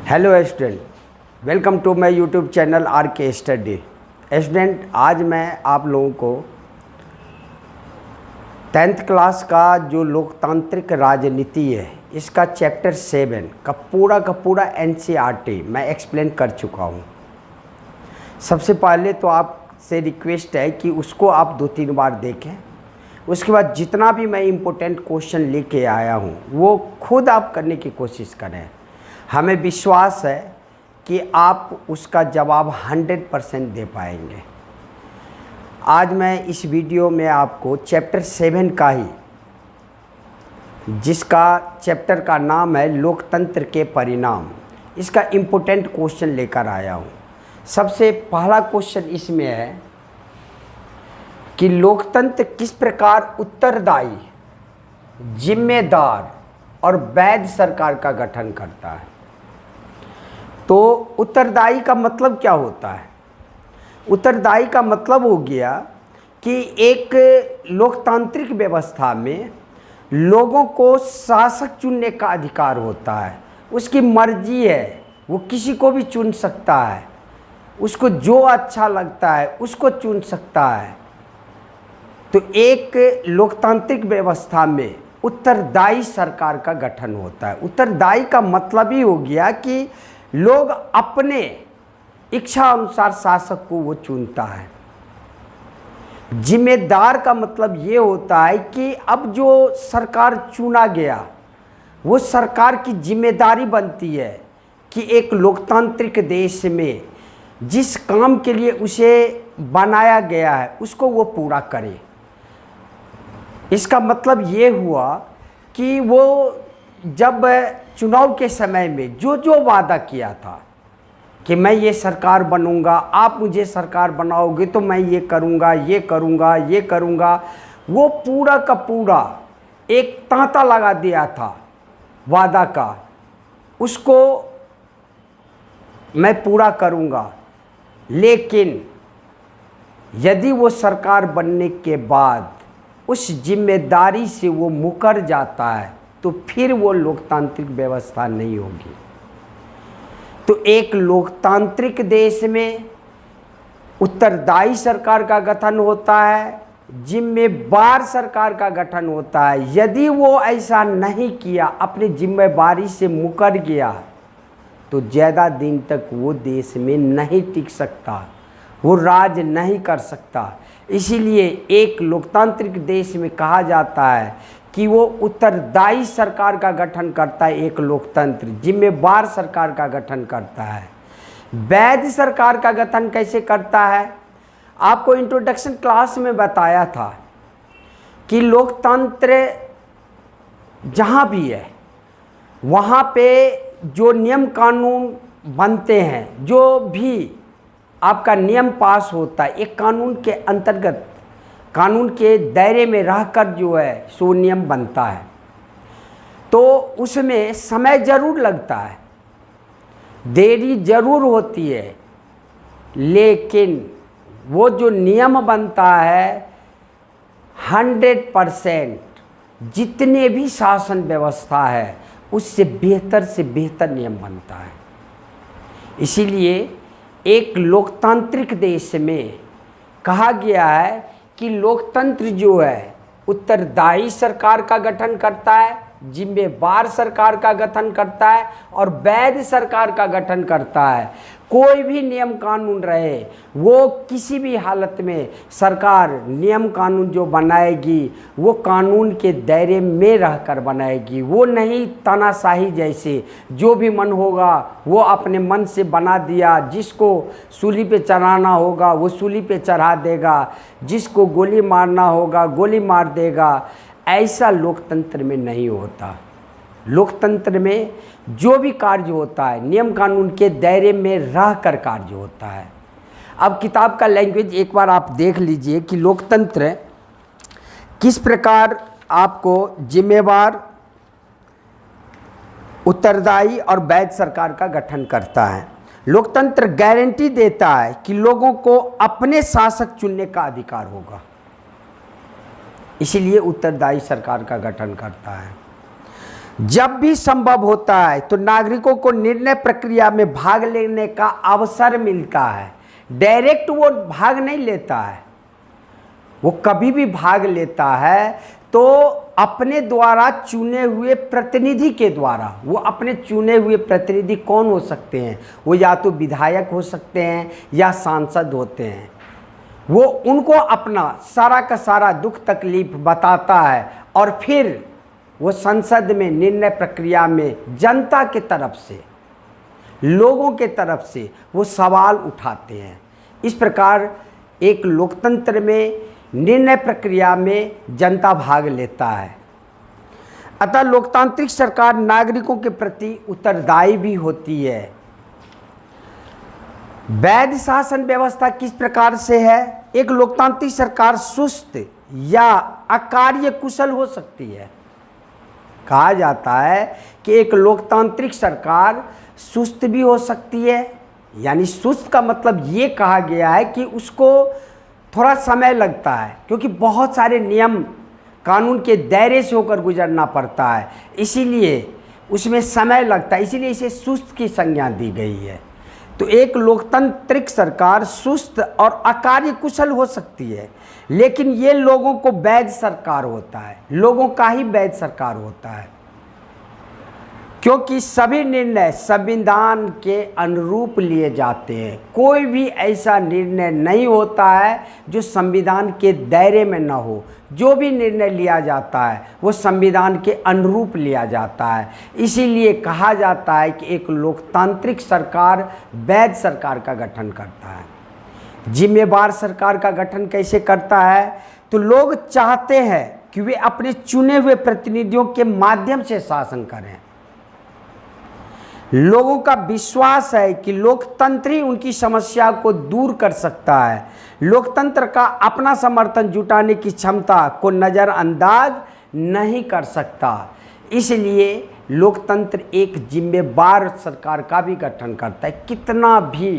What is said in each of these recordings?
Hello student, welcome to my YouTube channel R K study. Student, आज मैं आप लोगों को 10th क्लास का जो लोकतांत्रिक राजनीति है इसका चैप्टर 7 का पूरा NCERT मैं एक्सप्लेन कर चुका हूँ। सबसे पहले तो आपसे रिक्वेस्ट है कि उसको आप 2-3 बार देखें। उसके बाद जितना भी मैं इम्पोर्टेंट क्वेश्चन लेके आया हूँ वो खुद आप करने की कोशिश करें। हमें विश्वास है कि आप उसका जवाब 100% दे पाएंगे। आज मैं इस वीडियो में आपको चैप्टर 7 का ही, जिसका चैप्टर का नाम है लोकतंत्र के परिणाम, इसका इम्पोर्टेंट क्वेश्चन लेकर आया हूँ। सबसे पहला क्वेश्चन इसमें है कि लोकतंत्र किस प्रकार उत्तरदायी, जिम्मेदार और वैध सरकार का गठन करता है। तो उत्तरदायी का मतलब क्या होता है? उत्तरदायी का मतलब हो गया कि एक लोकतांत्रिक व्यवस्था में लोगों को शासक चुनने का अधिकार होता है। उसकी मर्जी है, वो किसी को भी चुन सकता है, उसको जो अच्छा लगता है उसको चुन सकता है। तो एक लोकतांत्रिक व्यवस्था में उत्तरदायी सरकार का गठन होता है। उत्तरदायी का मतलब ही हो गया कि लोग अपने इच्छा अनुसार शासक को वो चुनता है। जिम्मेदार का मतलब ये होता है कि अब जो सरकार चुना गया वो सरकार की जिम्मेदारी बनती है कि एक लोकतांत्रिक देश में जिस काम के लिए उसे बनाया गया है उसको वो पूरा करे। इसका मतलब ये हुआ कि वो जब चुनाव के समय में जो वादा किया था कि मैं ये सरकार बनूंगा, आप मुझे सरकार बनाओगे तो मैं ये करूंगा, ये करूंगा, ये करूंगा, वो पूरा का पूरा एक तांता लगा दिया था वादा का, उसको मैं पूरा करूंगा। लेकिन यदि वो सरकार बनने के बाद उस जिम्मेदारी से वो मुकर जाता है तो फिर वो लोकतांत्रिक व्यवस्था नहीं होगी। तो एक लोकतांत्रिक देश में उत्तरदायी सरकार का गठन होता है, जिम्मेदार सरकार का गठन होता है। यदि वो ऐसा नहीं किया, अपनी जिम्मेदारी से मुकर गया, तो ज़्यादा दिन तक वो देश में नहीं टिक सकता, वो राज नहीं कर सकता। इसीलिए एक लोकतांत्रिक देश में कहा जाता है कि वो उत्तरदायी सरकार का गठन करता है। एक लोकतंत्र जिम्मेदार सरकार का गठन करता है। वैध सरकार का गठन कैसे करता है? आपको इंट्रोडक्शन क्लास में बताया था कि लोकतंत्र जहाँ भी है वहाँ पे जो नियम कानून बनते हैं, जो भी आपका नियम पास होता है, एक कानून के अंतर्गत, कानून के दायरे में रहकर जो है सो नियम बनता है। तो उसमें समय ज़रूर लगता है, देरी ज़रूर होती है, लेकिन वो जो नियम बनता है 100% जितने भी शासन व्यवस्था है उससे बेहतर से बेहतर नियम बनता है। इसीलिए एक लोकतांत्रिक देश में कहा गया है कि लोकतंत्र जो है उत्तरदायी सरकार का गठन करता है, जिम्मेदार सरकार का गठन करता है और वैध सरकार का गठन करता है। कोई भी नियम कानून रहे, वो किसी भी हालत में सरकार नियम कानून जो बनाएगी वो कानून के दायरे में रहकर बनाएगी। वो नहीं तानाशाही जैसे जो भी मन होगा वो अपने मन से बना दिया, जिसको सूली पे चढ़ाना होगा वो सूली पे चढ़ा देगा, जिसको गोली मारना होगा गोली मार देगा। ऐसा लोकतंत्र में नहीं होता। लोकतंत्र में जो भी कार्य होता है नियम कानून के दायरे में रहकर कार्य होता है। अब किताब का लैंग्वेज एक बार आप देख लीजिए कि लोकतंत्र किस प्रकार आपको जिम्मेदार, उत्तरदायी और वैध सरकार का गठन करता है। लोकतंत्र गारंटी देता है कि लोगों को अपने शासक चुनने का अधिकार होगा, इसीलिए उत्तरदायी सरकार का गठन करता है। जब भी संभव होता है तो नागरिकों को निर्णय प्रक्रिया में भाग लेने का अवसर मिलता है। डायरेक्ट वो भाग नहीं लेता है, वो कभी भी भाग लेता है तो अपने द्वारा चुने हुए प्रतिनिधि के द्वारा। वो अपने चुने हुए प्रतिनिधि कौन हो सकते हैं? वो या तो विधायक हो सकते हैं या सांसद होते हैं। वो उनको अपना सारा का सारा दुख तकलीफ बताता है और फिर वो संसद में निर्णय प्रक्रिया में जनता के तरफ से, लोगों के तरफ से वो सवाल उठाते हैं। इस प्रकार एक लोकतंत्र में निर्णय प्रक्रिया में जनता भाग लेता है। अतः लोकतांत्रिक सरकार नागरिकों के प्रति उत्तरदायी भी होती है। वैध शासन व्यवस्था किस प्रकार से है? एक लोकतांत्रिक सरकार सुस्त या अकार्य कुशल हो सकती है। कहा जाता है कि एक लोकतांत्रिक सरकार सुस्त भी हो सकती है, यानी सुस्त का मतलब ये कहा गया है कि उसको थोड़ा समय लगता है, क्योंकि बहुत सारे नियम कानून के दायरे से होकर गुजरना पड़ता है, इसीलिए उसमें समय लगता है, इसीलिए इसे सुस्त की संज्ञा दी गई है। तो एक लोकतांत्रिक सरकार सुस्त और अकार्य कुशल हो सकती है, लेकिन ये लोगों को वैध सरकार होता है, लोगों का ही वैध सरकार होता है, क्योंकि सभी निर्णय संविधान के अनुरूप लिए जाते हैं। कोई भी ऐसा निर्णय नहीं होता है जो संविधान के दायरे में न हो। जो भी निर्णय लिया जाता है वो संविधान के अनुरूप लिया जाता है। इसीलिए कहा जाता है कि एक लोकतांत्रिक सरकार वैध सरकार का गठन करता है। जिम्मेवार सरकार का गठन कैसे करता है? तो लोग चाहते हैं कि वे अपने चुने हुए प्रतिनिधियों के माध्यम से शासन करें। लोगों का विश्वास है कि लोकतंत्र ही उनकी समस्या को दूर कर सकता है। लोकतंत्र का अपना समर्थन जुटाने की क्षमता को नज़रअंदाज नहीं कर सकता। इसलिए लोकतंत्र एक जिम्मेवार सरकार का भी गठन करता है। कितना भी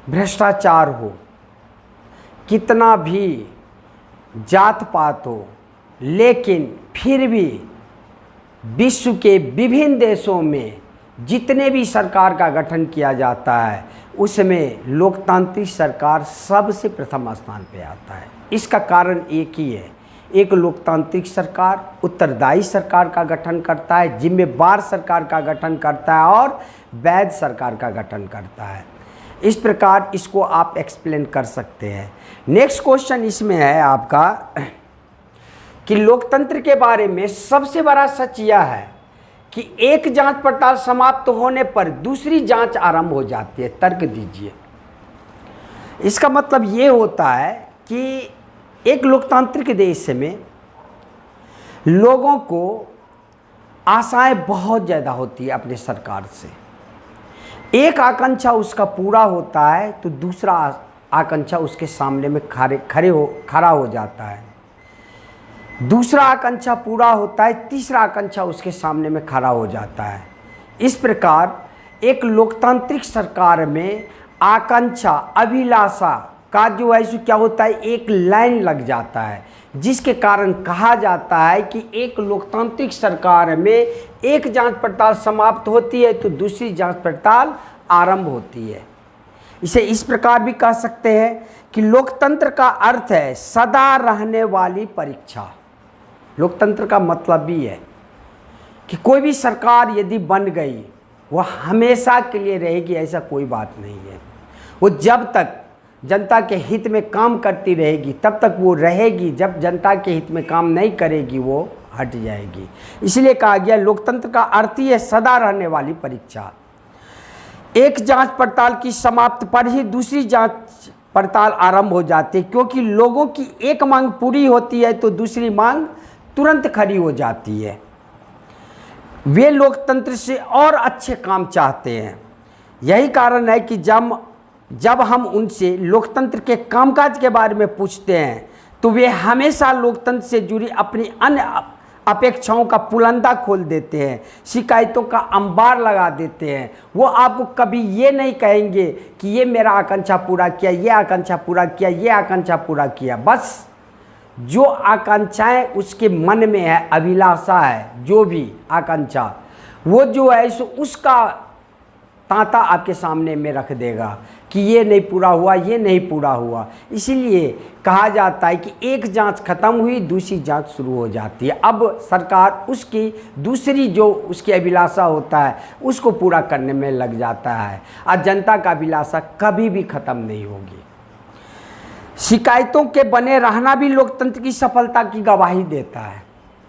भ्रष्टाचार हो, कितना भी जात पात हो, लेकिन फिर भी विश्व के विभिन्न देशों में जितने भी सरकार का गठन किया जाता है उसमें लोकतांत्रिक सरकार सबसे प्रथम स्थान पे आता है। इसका कारण एक ही है, एक लोकतांत्रिक सरकार उत्तरदायी सरकार का गठन करता है, जिम्मेवार सरकार का गठन करता है और वैध सरकार का गठन करता है। इस प्रकार इसको आप एक्सप्लेन कर सकते हैं। नेक्स्ट क्वेश्चन इसमें है आपका कि लोकतंत्र के बारे में सबसे बड़ा सच यह है कि एक जांच पड़ताल समाप्त होने पर दूसरी जांच आरंभ हो जाती है। तर्क दीजिए। इसका मतलब ये होता है कि एक लोकतांत्रिक देश में लोगों को आशाएं बहुत ज़्यादा होती है अपने सरकार से। एक आकांक्षा उसका पूरा होता है तो दूसरा आकांक्षा उसके सामने में खड़ा हो जाता है। दूसरा आकांक्षा पूरा होता है, तीसरा आकांक्षा उसके सामने में खड़ा हो जाता है। इस प्रकार एक लोकतांत्रिक सरकार में आकांक्षा, अभिलाषा का जो है सो क्या होता है, एक लाइन लग जाता है, जिसके कारण कहा जाता है कि एक लोकतांत्रिक सरकार में एक जांच पड़ताल समाप्त होती है तो दूसरी जांच पड़ताल आरंभ होती है। इसे इस प्रकार भी कह सकते हैं कि लोकतंत्र का अर्थ है सदा रहने वाली परीक्षा। लोकतंत्र का मतलब भी है कि कोई भी सरकार यदि बन गई वह हमेशा के लिए रहेगी, ऐसा कोई बात नहीं है। वो जब तक जनता के हित में काम करती रहेगी तब तक वो रहेगी, जब जनता के हित में काम नहीं करेगी वो हट जाएगी। इसलिए कहा गया लोकतंत्र का अर्थ ही है सदा रहने वाली परीक्षा। एक जांच पड़ताल की समाप्त पर ही दूसरी जांच पड़ताल आरंभ हो जाती है, क्योंकि लोगों की एक मांग पूरी होती है तो दूसरी मांग तुरंत खड़ी हो जाती है। वे लोकतंत्र से और अच्छे काम चाहते हैं। यही कारण है कि जब हम उनसे लोकतंत्र के कामकाज के बारे में पूछते हैं तो वे हमेशा लोकतंत्र से जुड़ी अपनी अन्य अपेक्षाओं का पुलंदा खोल देते हैं, शिकायतों का अंबार लगा देते हैं। वो आपको कभी ये नहीं कहेंगे कि ये मेरा आकांक्षा पूरा किया, ये आकांक्षा पूरा किया, ये आकांक्षा पूरा किया। बस जो आकांक्षाएं उसके मन में है, अभिलाषा है, जो भी आकांक्षा, वो जो है सो उसका तांता आपके सामने में रख देगा कि ये नहीं पूरा हुआ, ये नहीं पूरा हुआ। इसीलिए कहा जाता है कि एक जांच खत्म हुई, दूसरी जांच शुरू हो जाती है। अब सरकार उसकी दूसरी जो उसकी अभिलाषा होता है उसको पूरा करने में लग जाता है, और जनता का अभिलाषा कभी भी खत्म नहीं होगी। शिकायतों के बने रहना भी लोकतंत्र की सफलता की गवाही देता है।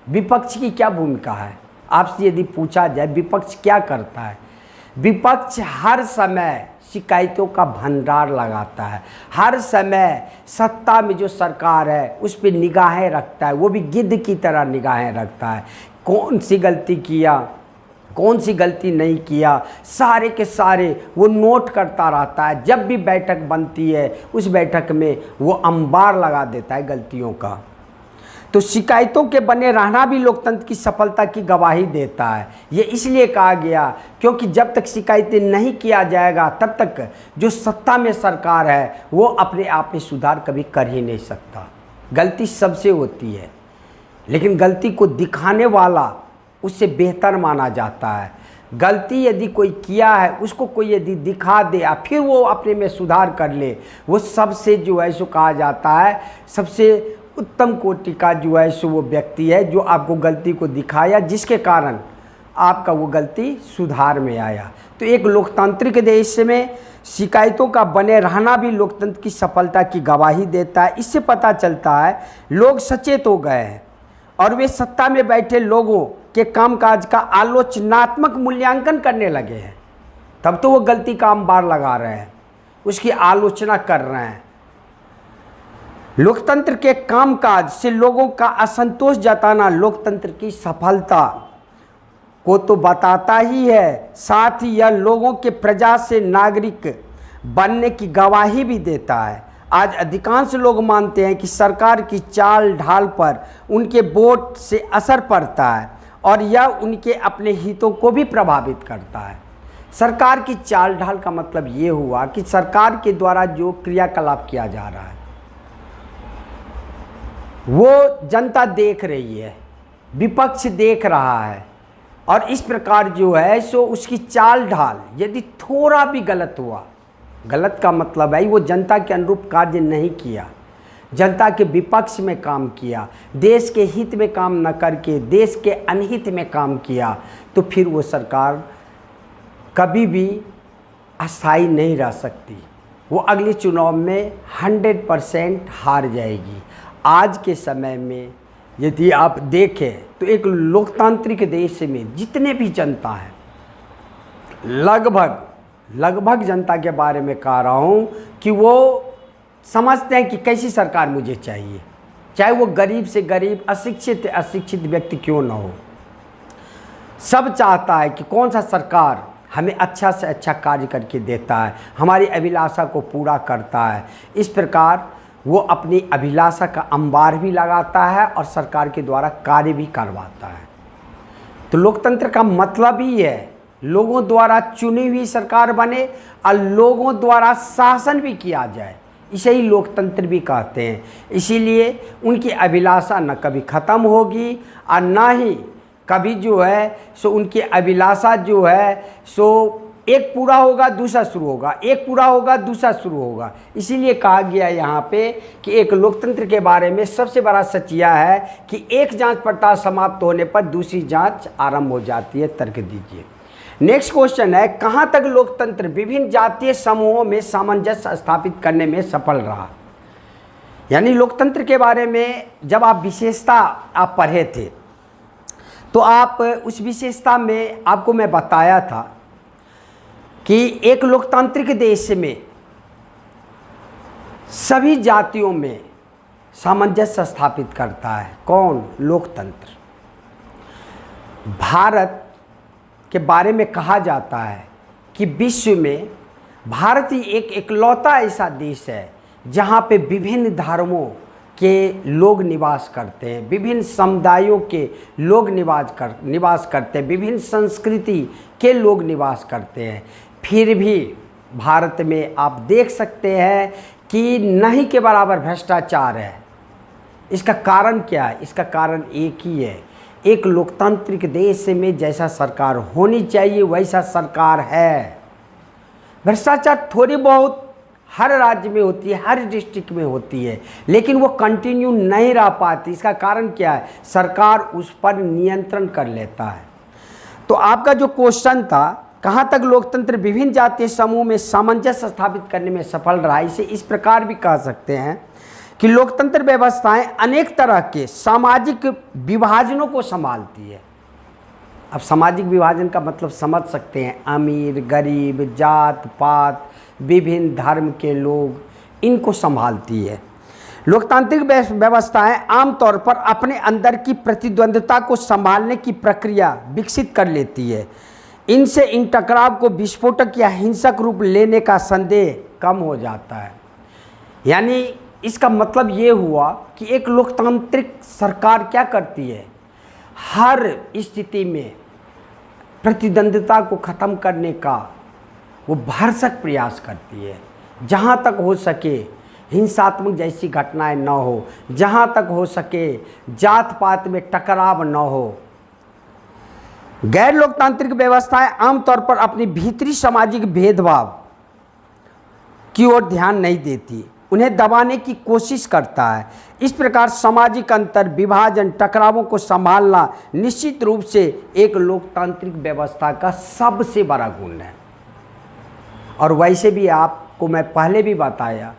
विपक्ष की क्या भूमिका है? आपसे यदि पूछा जाए विपक्ष क्या करता है, विपक्ष हर समय शिकायतों का भंडार लगाता है, हर समय सत्ता में जो सरकार है उस पर निगाहें रखता है, वो भी गिद्ध की तरह निगाहें रखता है। कौन सी गलती किया, कौन सी गलती नहीं किया, सारे के सारे वो नोट करता रहता है। जब भी बैठक बनती है उस बैठक में वो अंबार लगा देता है गलतियों का। तो शिकायतों के बने रहना भी लोकतंत्र की सफलता की गवाही देता है। ये इसलिए कहा गया क्योंकि जब तक शिकायतें नहीं किया जाएगा तब तक जो सत्ता में सरकार है वो अपने आप में सुधार कभी कर ही नहीं सकता। गलती सबसे होती है, लेकिन गलती को दिखाने वाला उससे बेहतर माना जाता है। गलती यदि कोई किया है उसको कोई यदि दिखा दे या फिर वो अपने में सुधार कर ले, वो सबसे जो है सो कहा जाता है सबसे उत्तम कोटि का जो है सो वो व्यक्ति है जो आपको गलती को दिखाया, जिसके कारण आपका वो गलती सुधार में आया। तो एक लोकतांत्रिक देश में शिकायतों का बने रहना भी लोकतंत्र की सफलता की गवाही देता है। इससे पता चलता है लोग सचेत हो गए हैं और वे सत्ता में बैठे लोगों के कामकाज का आलोचनात्मक मूल्यांकन करने लगे हैं। तब तो वो गलती का अंबार लगा रहे हैं, उसकी आलोचना कर रहे हैं। लोकतंत्र के कामकाज से लोगों का असंतोष जताना लोकतंत्र की सफलता को तो बताता ही है, साथ ही यह लोगों के प्रजा से नागरिक बनने की गवाही भी देता है। आज अधिकांश लोग मानते हैं कि सरकार की चाल ढाल पर उनके वोट से असर पड़ता है और यह उनके अपने हितों को भी प्रभावित करता है। सरकार की चाल ढाल का मतलब ये हुआ कि सरकार के द्वारा जो क्रियाकलाप किया जा रहा है वो जनता देख रही है, विपक्ष देख रहा है, और इस प्रकार जो है सो उसकी चाल ढाल यदि थोड़ा भी गलत हुआ, गलत का मतलब है वो जनता के अनुरूप कार्य नहीं किया, जनता के विपक्ष में काम किया, देश के हित में काम न करके देश के अनहित में काम किया, तो फिर वो सरकार कभी भी अस्थायी नहीं रह सकती। वो अगले चुनाव में 100% हार जाएगी। आज के समय में यदि आप देखें तो एक लोकतांत्रिक देश में जितने भी जनता है, लगभग जनता के बारे में कह रहा हूँ कि वो समझते हैं कि कैसी सरकार मुझे चाहिए, चाहे वो गरीब से गरीब, अशिक्षित व्यक्ति क्यों ना हो। सब चाहता है कि कौन सा सरकार हमें अच्छा से अच्छा कार्य करके देता है, हमारी अभिलाषा को पूरा करता है। इस प्रकार वो अपनी अभिलाषा का अंबार भी लगाता है और सरकार के द्वारा कार्य भी करवाता है। तो लोकतंत्र का मतलब ही है लोगों द्वारा चुनी हुई सरकार बने और लोगों द्वारा शासन भी किया जाए, इसे ही लोकतंत्र भी कहते हैं। इसीलिए उनकी अभिलाषा न कभी ख़त्म होगी और ना ही कभी जो है सो उनकी अभिलाषा जो है सो एक पूरा होगा दूसरा शुरू होगा, एक पूरा होगा दूसरा शुरू होगा। इसीलिए कहा गया यहाँ पे कि एक लोकतंत्र के बारे में सबसे बड़ा सच यह है कि एक जांच पड़ताल समाप्त होने पर दूसरी जांच आरंभ हो जाती है। तर्क दीजिए। नेक्स्ट क्वेश्चन है, कहाँ तक लोकतंत्र विभिन्न जातीय समूहों में सामंजस्य स्थापित करने में सफल रहा? यानी लोकतंत्र के बारे में जब आप विशेषता आप पढ़े थे तो आप उस विशेषता में आपको मैं बताया था कि एक लोकतांत्रिक देश में सभी जातियों में सामंजस्य स्थापित करता है। कौन? लोकतंत्र। भारत के बारे में कहा जाता है कि विश्व में भारत ही एक इकलौता ऐसा देश है जहाँ पे विभिन्न धर्मों के लोग निवास करते हैं, विभिन्न समुदायों के लोग निवास करते हैं, विभिन्न संस्कृति के लोग निवास करते हैं। फिर भी भारत में आप देख सकते हैं कि नहीं के बराबर भ्रष्टाचार है, इसका कारण क्या है? इसका कारण एक ही है, एक लोकतांत्रिक देश में जैसा सरकार होनी चाहिए वैसा सरकार है। भ्रष्टाचार थोड़ी बहुत हर राज्य में होती है, हर डिस्ट्रिक्ट में होती है, लेकिन वो कंटिन्यू नहीं रह पाती। इसका कारण क्या है? सरकार उस पर नियंत्रण कर लेता है। तो आपका जो क्वेश्चन था, कहाँ तक लोकतंत्र विभिन्न जातीय समूह में सामंजस्य स्थापित करने में सफल रहा, इसे इस प्रकार भी कह सकते हैं कि लोकतंत्र व्यवस्थाएं अनेक तरह के सामाजिक विभाजनों को संभालती है। अब सामाजिक विभाजन का मतलब समझ सकते हैं, अमीर गरीब, जात पात, विभिन्न धर्म के लोग, इनको संभालती है। लोकतांत्रिक व्यवस्थाएं आमतौर पर अपने अंदर की प्रतिद्वंद्विता को संभालने की प्रक्रिया विकसित कर लेती है। इनसे इन टकराव को विस्फोटक या हिंसक रूप लेने का संदेह कम हो जाता है। यानी इसका मतलब ये हुआ कि एक लोकतांत्रिक सरकार क्या करती है, हर स्थिति में प्रतिद्वंद्विता को ख़त्म करने का वो भरसक प्रयास करती है। जहाँ तक हो सके हिंसात्मक जैसी घटनाएं न हो, जहाँ तक हो सके जात पात में टकराव न हो। गैर लोकतांत्रिक व्यवस्थाएं आमतौर पर अपनी भीतरी सामाजिक भेदभाव की ओर ध्यान नहीं देती, उन्हें दबाने की कोशिश करता है। इस प्रकार सामाजिक अंतर, विभाजन, टकरावों को संभालना निश्चित रूप से एक लोकतांत्रिक व्यवस्था का सबसे बड़ा गुण है। और वैसे भी आपको मैं पहले भी बताया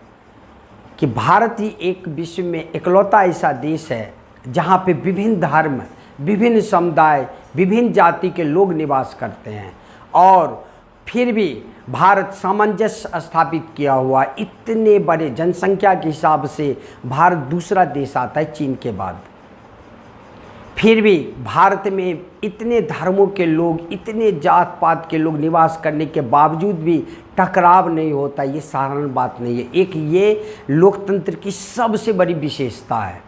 कि भारत ही एक विश्व में इकलौता ऐसा देश है जहाँ पे विभिन्न धर्म, विभिन्न समुदाय, विभिन्न जाति के लोग निवास करते हैं, और फिर भी भारत सामंजस्य स्थापित किया हुआ। इतने बड़े जनसंख्या के हिसाब से भारत दूसरा देश आता है चीन के बाद। फिर भी भारत में इतने धर्मों के लोग, इतने जात पात के लोग निवास करने के बावजूद भी टकराव नहीं होता, ये साधारण बात नहीं है। एक ये लोकतंत्र की सबसे बड़ी विशेषता है।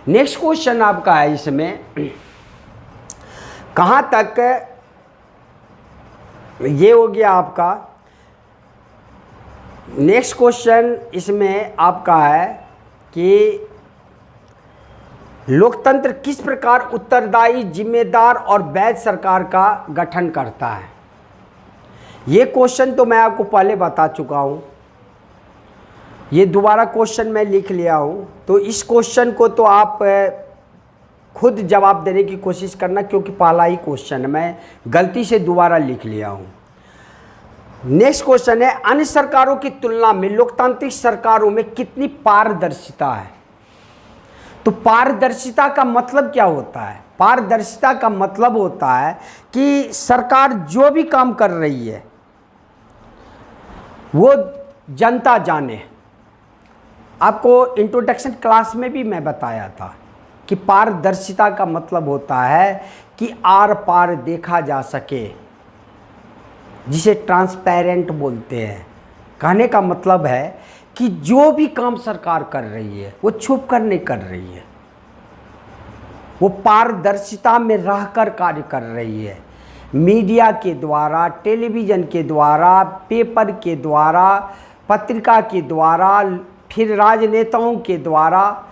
नेक्स्ट क्वेश्चन आपका है इसमें, कहाँ तक ये हो गया आपका। नेक्स्ट क्वेश्चन इसमें आपका है कि लोकतंत्र किस प्रकार उत्तरदायी, जिम्मेदार और वैध सरकार का गठन करता है। ये क्वेश्चन तो मैं आपको पहले बता चुका हूँ, ये दोबारा क्वेश्चन मैं लिख लिया हूँ। तो इस क्वेश्चन को तो आप खुद जवाब देने की कोशिश करना, क्योंकि पहला ही क्वेश्चन मैं गलती से दोबारा लिख लिया हूँ। नेक्स्ट क्वेश्चन है, अन्य सरकारों की तुलना में लोकतांत्रिक सरकारों में कितनी पारदर्शिता है। तो पारदर्शिता का मतलब क्या होता है? पारदर्शिता का मतलब होता है कि सरकार जो भी काम कर रही है वो जनता जाने। आपको इंट्रोडक्शन क्लास में भी मैं बताया था कि पारदर्शिता का मतलब होता है कि आर पार देखा जा सके, जिसे ट्रांसपेरेंट बोलते हैं। कहने का मतलब है कि जो भी काम सरकार कर रही है वो छुप कर नहीं कर रही है, वो पारदर्शिता में रहकर कार्य कर रही है। मीडिया के द्वारा, टेलीविज़न के द्वारा, पेपर के द्वारा, पत्रिका के द्वारा, फिर राजनेताओं के द्वारा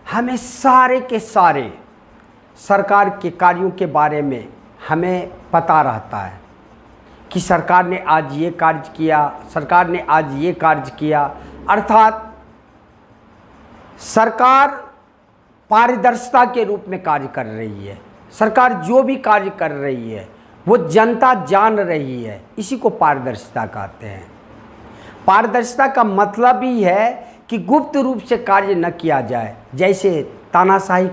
हमें सारे के सारे सरकार के कार्यों के बारे में हमें पता रहता है कि सरकार ने आज ये कार्य किया, सरकार ने आज ये कार्य किया। अर्थात सरकार पारदर्शिता के रूप में कार्य कर रही है। सरकार जो भी कार्य कर रही है वो जनता जान रही है, इसी को पारदर्शिता कहते हैं। पारदर्शिता का मतलब ही है कि गुप्त रूप से कार्य न किया जाए, जैसे तानाशाही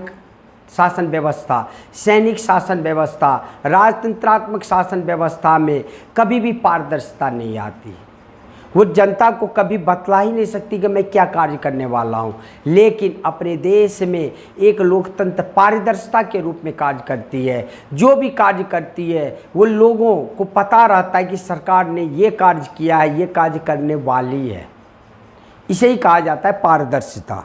शासन व्यवस्था, सैनिक शासन व्यवस्था, राजतंत्रात्मक शासन व्यवस्था में कभी भी पारदर्शिता नहीं आती। वो जनता को कभी बतला ही नहीं सकती कि मैं क्या कार्य करने वाला हूँ। लेकिन अपने देश में एक लोकतंत्र पारदर्शिता के रूप में कार्य करती है। जो भी कार्य करती है वो लोगों को पता रहता है कि सरकार ने ये कार्य किया है, ये कार्य करने वाली है। इसे ही कहा जाता है पारदर्शिता।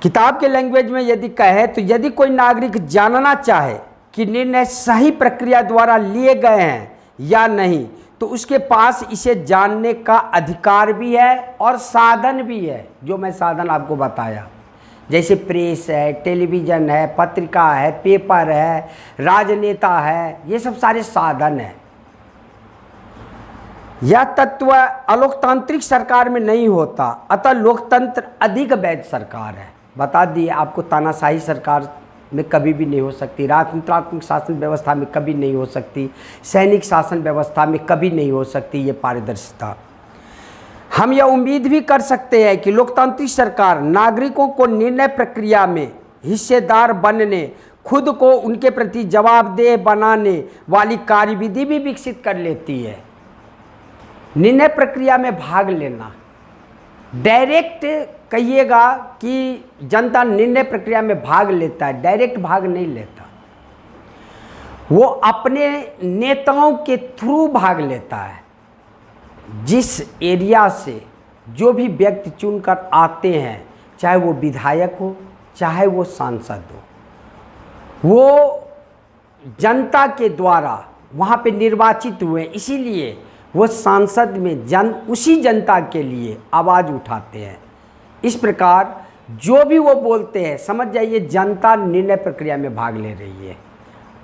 किताब के लैंग्वेज में यदि कहे तो यदि कोई नागरिक जानना चाहे कि निर्णय सही प्रक्रिया द्वारा लिए गए हैं या नहीं, तो उसके पास इसे जानने का अधिकार भी है और साधन भी है, जो मैं साधन आपको बताया। जैसे प्रेस है, टेलीविज़न है, पत्रिका है, पेपर है, राजनेता है, ये सब सारे साधन हैं। यह तत्व अलोकतांत्रिक सरकार में नहीं होता, अतः लोकतंत्र अधिक वैध सरकार है। बता दिए आपको, तानाशाही सरकार में कभी भी नहीं हो सकती, राजतंत्रात्मक शासन व्यवस्था में कभी नहीं हो सकती, सैनिक शासन व्यवस्था में कभी नहीं हो सकती ये पारदर्शिता। हम यह उम्मीद भी कर सकते हैं कि लोकतांत्रिक सरकार नागरिकों को निर्णय प्रक्रिया में हिस्सेदार बनने, खुद को उनके प्रति जवाबदेह बनाने वाली कार्यविधि भी विकसित कर लेती है। निर्णय प्रक्रिया में भाग लेना, डायरेक्ट कहिएगा कि जनता निर्णय प्रक्रिया में भाग लेता है, डायरेक्ट भाग नहीं लेता, वो अपने नेताओं के थ्रू भाग लेता है। जिस एरिया से जो भी व्यक्ति चुनकर आते हैं, चाहे वो विधायक हो चाहे वो सांसद हो, वो जनता के द्वारा वहाँ पे निर्वाचित हुए, इसीलिए वो सांसद में उसी जनता के लिए आवाज़ उठाते हैं। इस प्रकार जो भी वो बोलते हैं, समझ जाइए जनता निर्णय प्रक्रिया में भाग ले रही है,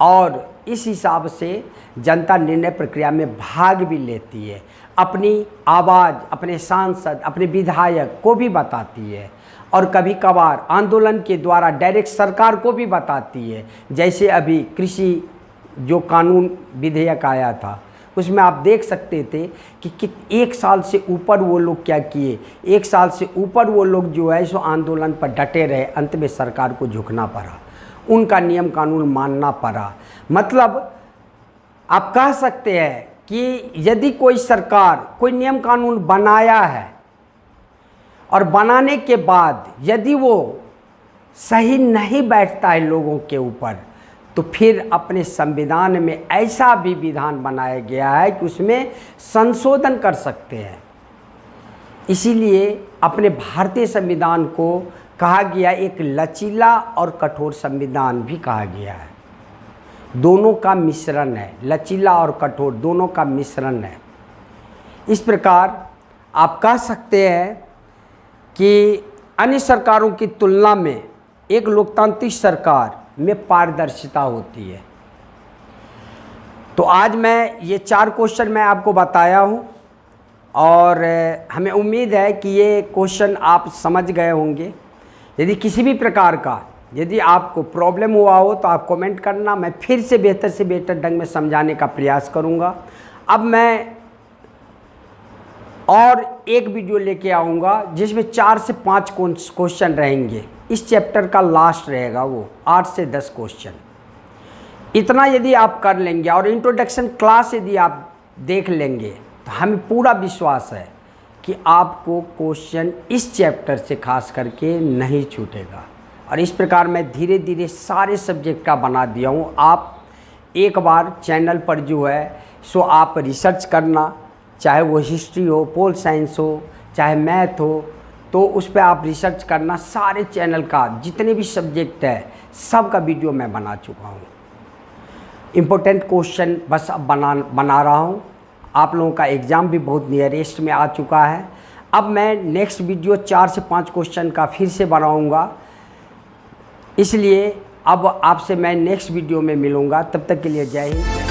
और इस हिसाब से जनता निर्णय प्रक्रिया में भाग भी लेती है, अपनी आवाज़ अपने सांसद, अपने विधायक को भी बताती है, और कभी कभार आंदोलन के द्वारा डायरेक्ट सरकार को भी बताती है। जैसे अभी कृषि जो कानून विधेयक आया था, उसमें आप देख सकते थे कि 1 साल से ऊपर वो लोग क्या किए, 1 साल से ऊपर वो लोग जो है सो आंदोलन पर डटे रहे, अंत में सरकार को झुकना पड़ा, उनका नियम कानून मानना पड़ा। मतलब आप कह सकते हैं कि यदि कोई सरकार कोई नियम कानून बनाया है और बनाने के बाद यदि वो सही नहीं बैठता है लोगों के ऊपर, तो फिर अपने संविधान में ऐसा भी विधान बनाया गया है कि उसमें संशोधन कर सकते हैं। इसीलिए अपने भारतीय संविधान को कहा गया एक लचीला और कठोर संविधान भी कहा गया है। दोनों का मिश्रण है, लचीला और कठोर दोनों का मिश्रण है। इस प्रकार आप कह सकते हैं कि अन्य सरकारों की तुलना में एक लोकतांत्रिक सरकार में पारदर्शिता होती है। तो आज मैं ये 4 क्वेश्चन मैं आपको बताया हूँ, और हमें उम्मीद है कि ये क्वेश्चन आप समझ गए होंगे। यदि किसी भी प्रकार का यदि आपको प्रॉब्लम हुआ हो तो आप कमेंट करना, मैं फिर से बेहतर ढंग में समझाने का प्रयास करूँगा। अब मैं और एक वीडियो लेके आऊँगा जिसमें 4 से 5 क्वेश्चन रहेंगे। इस चैप्टर का लास्ट रहेगा वो 8 से 10 क्वेश्चन। इतना यदि आप कर लेंगे और इंट्रोडक्शन क्लास यदि आप देख लेंगे, तो हमें पूरा विश्वास है कि आपको क्वेश्चन इस चैप्टर से खास करके नहीं छूटेगा। और इस प्रकार मैं धीरे धीरे सारे सब्जेक्ट का बना दिया हूँ। आप एक बार चैनल पर जो है सो आप रिसर्च करना, चाहे वो हिस्ट्री हो, पोल साइंस हो, चाहे मैथ हो, तो उस पर आप रिसर्च करना। सारे चैनल का जितने भी सब्जेक्ट है सब का वीडियो मैं बना चुका हूँ। इम्पोर्टेंट क्वेश्चन बस अब बना रहा हूँ। आप लोगों का एग्ज़ाम भी बहुत नियरेस्ट में आ चुका है। अब मैं नेक्स्ट वीडियो 4 से 5 क्वेश्चन का फिर से बनाऊँगा, इसलिए अब आपसे मैं नेक्स्ट वीडियो में मिलूँगा। तब तक के लिए जय हिंद।